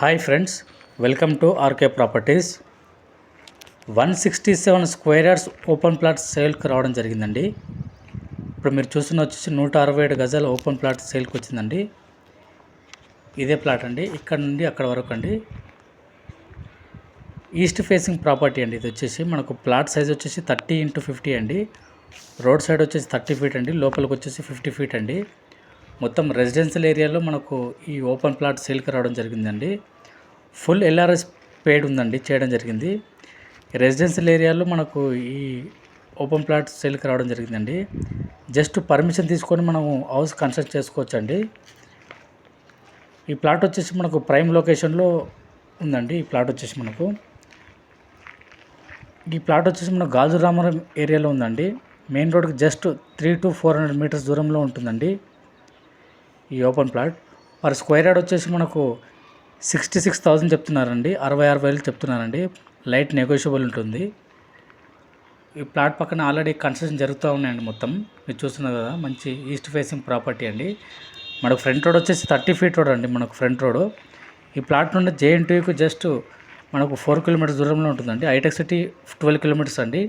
Hi friends, welcome to RK properties. 167 square yards open plot సేల్కి రావడం జరిగిందండి. ఇప్పుడు మీరు చూస్తున్న వచ్చేసి 167 గజాల ఓపెన్ ప్లాట్ సేల్కి వచ్చిందండి. ఇదే ప్లాట్ అండి, ఇక్కడ నుండి అక్కడ వరకు అండి. ఈస్ట్ ఫేసింగ్ ప్రాపర్టీ అండి. ఇది వచ్చేసి మనకు ప్లాట్ సైజ్ వచ్చేసి 30x50 అండి. రోడ్ సైడ్ వచ్చేసి 30 ఫీట్ అండి, లోపలికి వచ్చేసి 50 ఫీట్ అండి. మొత్తం రెసిడెన్షియల్ ఏరియాలో మనకు ఈ ఓపెన్ ప్లాట్ సేల్కి రావడం జరిగిందండి. ఫుల్ ఎల్ఆర్ఎస్ పేడ్ ఉందండి, చేయడం జరిగింది. రెసిడెన్షియల్ ఏరియాలో మనకు ఈ ఓపెన్ ప్లాట్ సేల్కి రావడం జరిగిందండి. జస్ట్ పర్మిషన్ తీసుకొని మనము హౌస్ కన్స్ట్రక్ట్ చేసుకోవచ్చండి. ఈ ప్లాట్ వచ్చేసి మనకు ప్రైమ్ లొకేషన్లో ఉందండి. ఈ ప్లాట్ వచ్చేసి మనకు గాజు రామవరం ఏరియాలో ఉందండి. మెయిన్ రోడ్కి జస్ట్ 300 to 400 మీటర్స్ దూరంలో ఉంటుందండి ఈ open plot. Per square yard వచ్చేసి మనకు 66,000 చెప్తున్నారండి. 66,000 చెప్తున్నారండి. లైట్ నెగోషియబుల్ ఉంటుంది. ఈ ప్లాట్ పక్కన ఆల్రెడీ కన్స్ట్రక్షన్ జరుగుతూ ఉన్నాయండి. మొత్తం మీరు చూస్తున్నారు కదా, మంచి ఈస్ట్ ఫేసింగ్ ప్రాపర్టీ అండి. మనకు ఫ్రంట్ రోడ్ వచ్చేసి 30 ఫీట్ రోడ్ అండి. మనకు ఫ్రంట్ రోడ్ ఈ ప్లాట్ నుండి JNTUకు జస్ట్ మనకు 4 కిలోమీటర్స్ దూరంలో ఉంటుందండి. హైటెక్ సిటీ 12 కిలోమీటర్స్ అండి.